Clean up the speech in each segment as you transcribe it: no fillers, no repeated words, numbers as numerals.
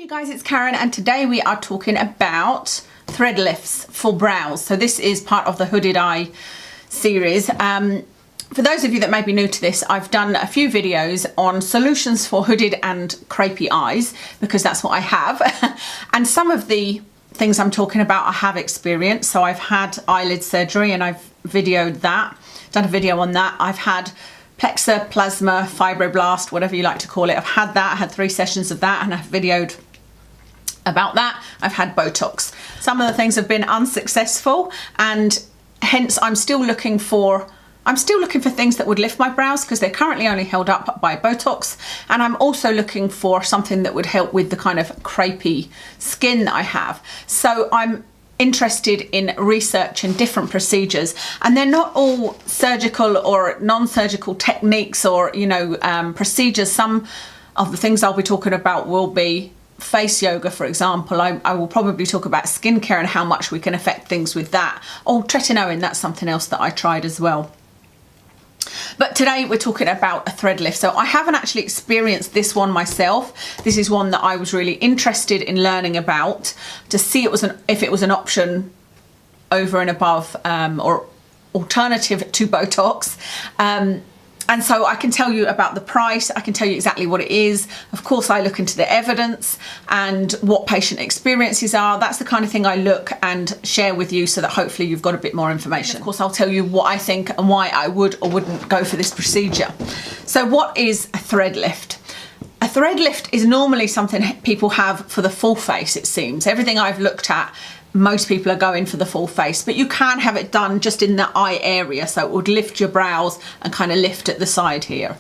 you guys, it's Karen, and today we are talking about thread lifts for brows. So this is part of the Hooded Eye series. For those of you that may be new to this, I've done a few videos on solutions for hooded and crepey eyes, because that's what I have. And some of the things I'm talking about I have experienced. So I've had eyelid surgery and I've videoed that, done a video on that. I've had plexar, plasma, fibroblast, whatever you like to call it. I've had that, I had 3 sessions of that, and I've videoed about that. I've had Botox. Some of the things have been unsuccessful, and hence I'm still looking for things that would lift my brows, because they're currently only held up by Botox, and I'm also looking for something that would help with the kind of crepey skin that I have. So I'm interested in research and different procedures, and they're not all surgical or non-surgical techniques or procedures. Some of the things I'll be talking about will be face yoga, for example. I will probably talk about skincare and how much we can affect things with that. Oh, tretinoin, that's something else that I tried as well. But today we're talking about a thread lift. So I haven't actually experienced this one myself. This is one that I was really interested in learning about, to see if it was an option over and above or alternative to Botox. And so I can tell you about the price, I can tell you exactly what it is. Of course, I look into the evidence and what patient experiences are. That's the kind of thing I look and share with you, so that hopefully you've got a bit more information. Of course, I'll tell you what I think and why I would or wouldn't go for this procedure. So what is a thread lift? A thread lift is normally something people have for the full face, it seems. Everything I've looked at, most people are going for the full face, but you can have it done just in the eye area, so it would lift your brows and kind of lift at the side here.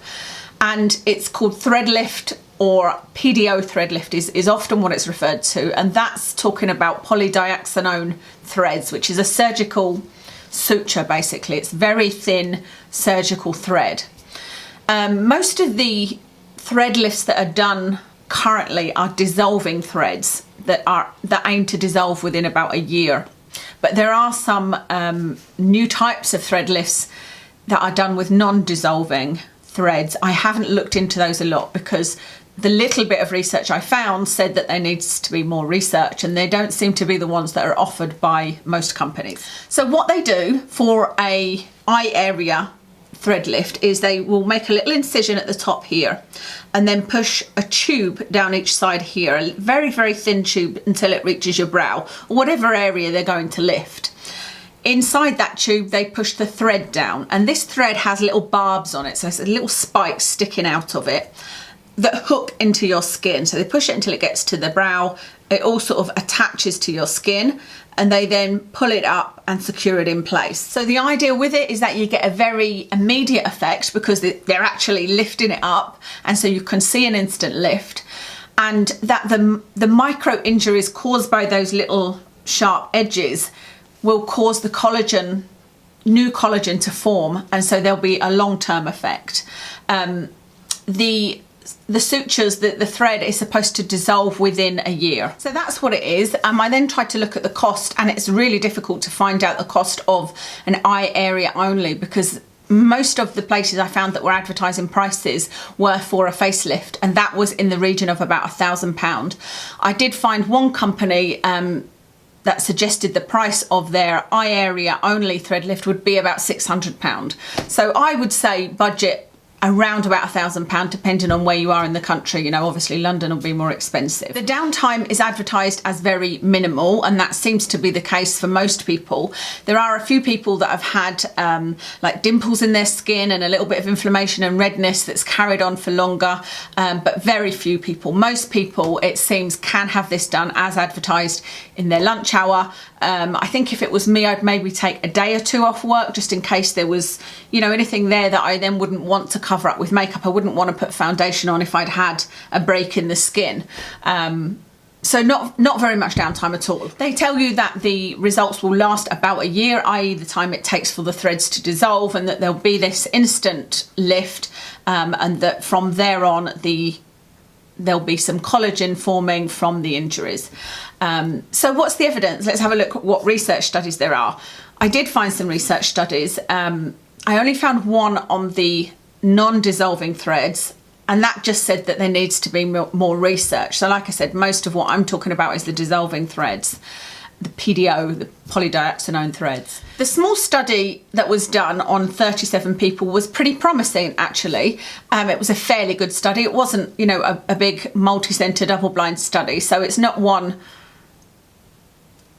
And it's called thread lift, or PDO thread lift is often what it's referred to, and that's talking about polydiaxanone threads, which is a surgical suture basically. It's very thin surgical thread. Most of the thread lifts that are done currently are dissolving threads that aim to dissolve within about a year. But there are some new types of thread lifts that are done with non-dissolving threads. I haven't looked into those a lot, because the little bit of research I found said that there needs to be more research, and they don't seem to be the ones that are offered by most companies. So what they do for a eye area thread lift is they will make a little incision at the top here, and then push a tube down each side here, a very, very thin tube, until it reaches your brow, or whatever area they're going to lift. Inside that tube, they push the thread down, and this thread has little barbs on it, so it's a little spike sticking out of it that hook into your skin. So they push it until it gets to the brow. It all sort of attaches to your skin, and they then pull it up and secure it in place. So the idea with it is that you get a very immediate effect, because they're actually lifting it up, and so you can see an instant lift, and that the micro injuries caused by those little sharp edges will cause the new collagen to form, and so there'll be a long-term effect. The sutures, the thread is supposed to dissolve within a year. So that's what it is. I then tried to look at the cost, and it's really difficult to find out the cost of an eye area only, because most of the places I found that were advertising prices were for a facelift, and that was in the region of about £1,000. I did find one company that suggested the price of their eye area only thread lift would be about £600. So I would say budget around about £1,000, depending on where you are in the country. Obviously London will be more expensive. The downtime is advertised as very minimal, and that seems to be the case for most people. There are a few people that have had like dimples in their skin and a little bit of inflammation and redness that's carried on for longer, but very few people. Most people, it seems, can have this done as advertised in their lunch hour. I think if it was me, I'd maybe take a day or 2 off work, just in case there was, anything there that I then wouldn't want to cover up with makeup. I wouldn't want to put foundation on if I'd had a break in the skin. So not very much downtime at all. They tell you that the results will last about a year, i.e. the time it takes for the threads to dissolve, and that there'll be this instant lift, and that from there on there'll be some collagen forming from the injuries. So what's the evidence? Let's have a look at what research studies there are. I did find some research studies. I only found one on the non-dissolving threads, And that just said that there needs to be more research. So like I said, most of what I'm talking about is the dissolving threads, the PDO, the polydioxanone threads. The small study that was done on 37 people was pretty promising, actually. It was a fairly good study. It wasn't, you know, a big multi-centre double-blind study, so it's not one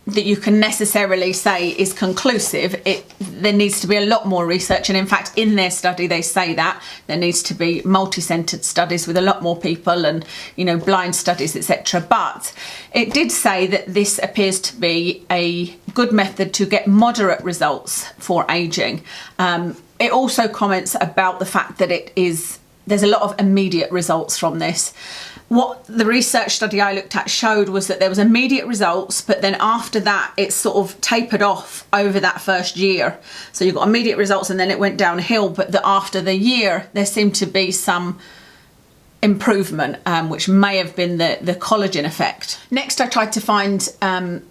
that you can necessarily say is conclusive. There needs to be a lot more research, and in fact in their study they say that there needs to be multi-centered studies with a lot more people and, you know, blind studies, etc. But it did say that this appears to be a good method to get moderate results for aging. It also comments about the fact that there's a lot of immediate results from this. What the research study I looked at showed was that there was immediate results, but then after that it sort of tapered off over that first year. So you got immediate results and then it went downhill, but that after the year there seemed to be some improvement, which may have been the collagen effect. Next, I tried to find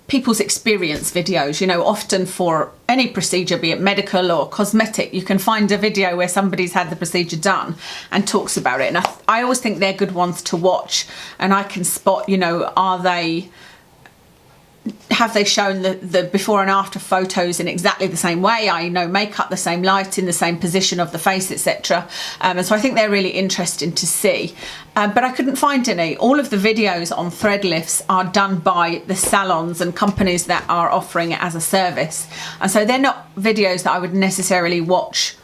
people's experience videos. You know, often for any procedure, be it medical or cosmetic, you can find a video where somebody's had the procedure done and talks about it. And I always think they're good ones to watch, and I can spot, you know, have they shown the before and after photos in exactly the same way, I know makeup, the same light, in the same position of the face, etc. And so I think they're really interesting to see. But I couldn't find any. All of the videos on thread lifts are done by the salons and companies that are offering it as a service. And so they're not videos that I would necessarily watch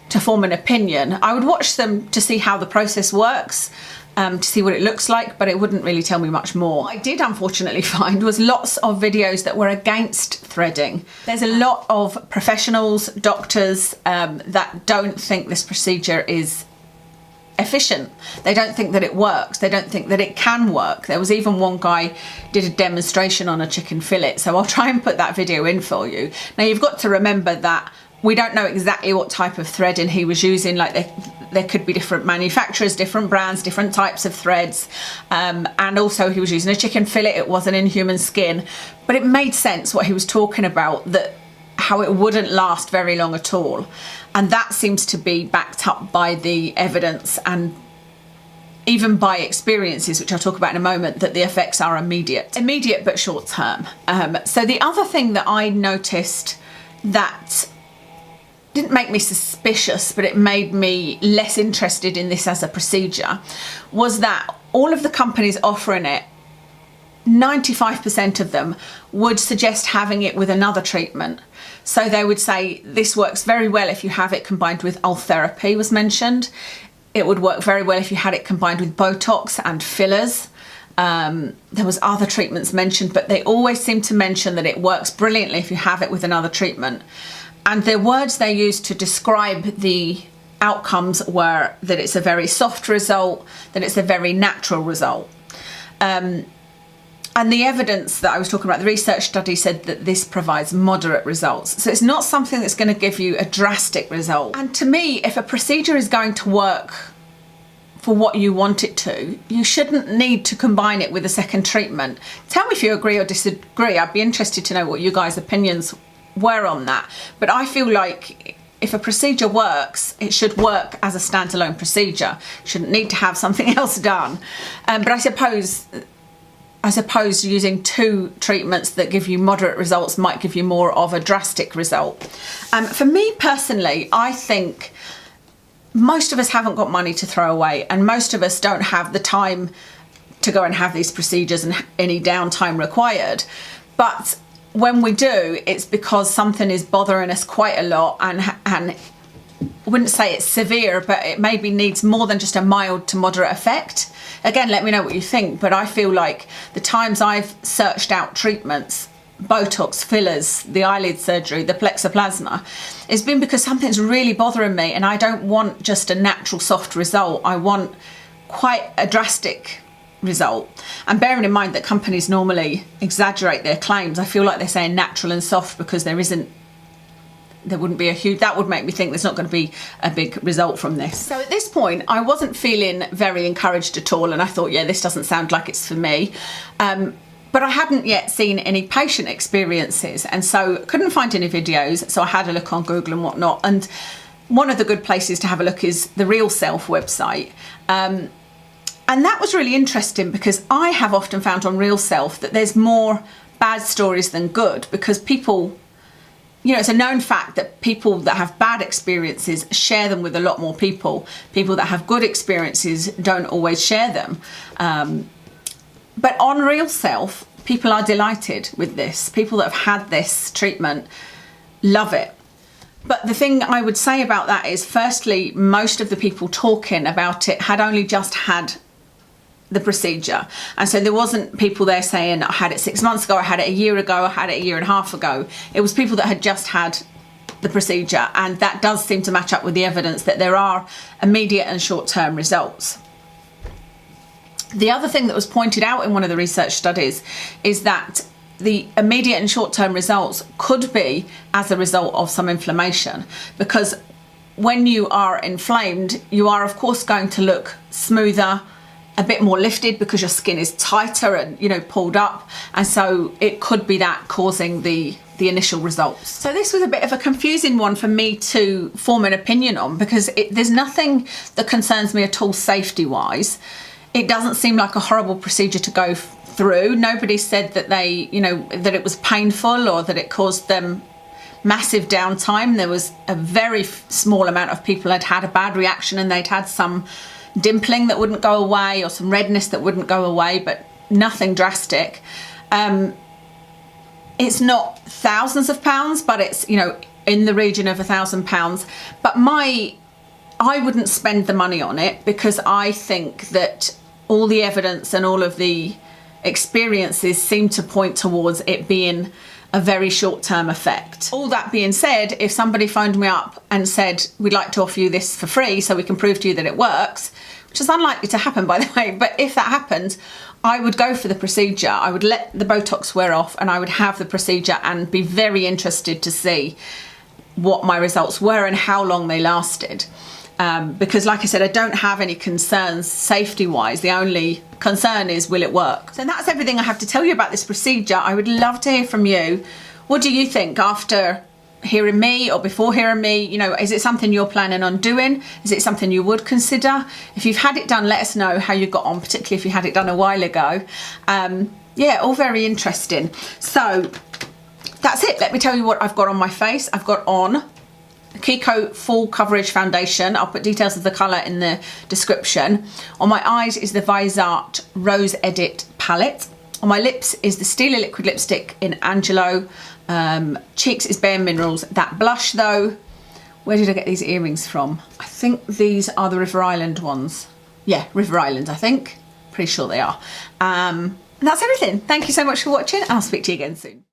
to form an opinion. I would watch them to see how the process works, to see what it looks like, but it wouldn't really tell me much more. What I did unfortunately find was lots of videos that were against threading. There's a lot of professionals, doctors, that don't think this procedure is efficient. They don't think that it works. They don't think that it can work. There was even one guy did a demonstration on a chicken fillet, so I'll try and put that video in for you. Now you've got to remember that we don't know exactly what type of threading he was using. Like there could be different manufacturers, different brands, different types of threads. And also he was using a chicken fillet. It wasn't in human skin, but it made sense what he was talking about, that how it wouldn't last very long at all. And that seems to be backed up by the evidence and even by experiences, which I'll talk about in a moment, that the effects are immediate but short term. So the other thing that I noticed that didn't make me suspicious, but it made me less interested in this as a procedure, was that all of the companies offering it, 95% of them would suggest having it with another treatment. So they would say this works very well if you have it combined with Ultherapy, was mentioned. It would work very well if you had it combined with Botox and fillers. There was other treatments mentioned, but they always seem to mention that it works brilliantly if you have it with another treatment. And the words they used to describe the outcomes were that it's a very soft result, that it's a very natural result. And the evidence that I was talking about, the research study, said that this provides moderate results. So it's not something that's going to give you a drastic result. And to me, if a procedure is going to work for what you want it to, you shouldn't need to combine it with a second treatment. Tell me if you agree or disagree. I'd be interested to know what you guys' opinions were on that. But I feel like if a procedure works, it should work as a standalone procedure. You shouldn't need to have something else done. But I suppose using two treatments that give you moderate results might give you more of a drastic result. For me personally, I think most of us haven't got money to throw away, and most of us don't have the time to go and have these procedures and any downtime required. But when we do, it's because something is bothering us quite a lot, and I wouldn't say it's severe, but it maybe needs more than just a mild to moderate effect. Again, let me know what you think, but I feel like the times I've searched out treatments, Botox, fillers, the eyelid surgery, the plexoplasma, it's been because something's really bothering me and I don't want just a natural soft result. I want quite a drastic result. And bearing in mind that companies normally exaggerate their claims, I feel like they're saying natural and soft because there wouldn't be a huge, that would make me think there's not going to be a big result from this. So at this point, I wasn't feeling very encouraged at all, and I thought, yeah, this doesn't sound like it's for me. But I hadn't yet seen any patient experiences, and so couldn't find any videos, so I had a look on Google and whatnot, and one of the good places to have a look is the RealSelf website. And that was really interesting because I have often found on RealSelf that there's more bad stories than good, because people, you know, it's a known fact that people that have bad experiences share them with a lot more people. People that have good experiences don't always share them. But on RealSelf, people are delighted with this. People that have had this treatment love it. But the thing I would say about that is, firstly, most of the people talking about it had only just had the procedure. And so there wasn't people there saying, I had it 6 months ago, I had it a year ago, I had it a year and a half ago. It was people that had just had the procedure. And that does seem to match up with the evidence that there are immediate and short-term results. The other thing that was pointed out in one of the research studies is that the immediate and short-term results could be as a result of some inflammation, because when you are inflamed, you are of course going to look smoother, a bit more lifted, because your skin is tighter and, you know, pulled up, and so it could be that causing the initial results. So this was a bit of a confusing one for me to form an opinion on, because there's nothing that concerns me at all safety wise. It doesn't seem like a horrible procedure to go through. Nobody said that they, you know, that it was painful or that it caused them massive downtime. There was a very small amount of people had had a bad reaction, and they'd had some dimpling that wouldn't go away or some redness that wouldn't go away, but nothing drastic. It's not thousands of pounds, but it's, you know, in the region of £1,000. But I wouldn't spend the money on it, because I think that all the evidence and all of the experiences seem to point towards it being a very short-term effect. All that being said, if somebody phoned me up and said, we'd like to offer you this for free so we can prove to you that it works, which is unlikely to happen, by the way, but if that happened, I would go for the procedure. I would let the Botox wear off and I would have the procedure and be very interested to see what my results were and how long they lasted. Because like I said, I don't have any concerns safety-wise. The only concern is, will it work? So that's everything I have to tell you about this procedure. I would love to hear from you. What do you think after hearing me or before hearing me? You know, is it something you're planning on doing? Is it something you would consider? If you've had it done, let us know how you got on, particularly if you had it done a while ago. Yeah, all very interesting. So that's it. Let me tell you what I've got on my face. I've got on Kiko Full Coverage Foundation. I'll put details of the colour in the description. On my eyes is the Visart Rose Edit palette. On my lips is the Stila Liquid Lipstick in Angelo. Cheeks is Bare Minerals. That blush though, where did I get these earrings from? I think these are the River Island ones. Yeah, River Island, I think. Pretty sure they are. That's everything. Thank you so much for watching. I'll speak to you again soon.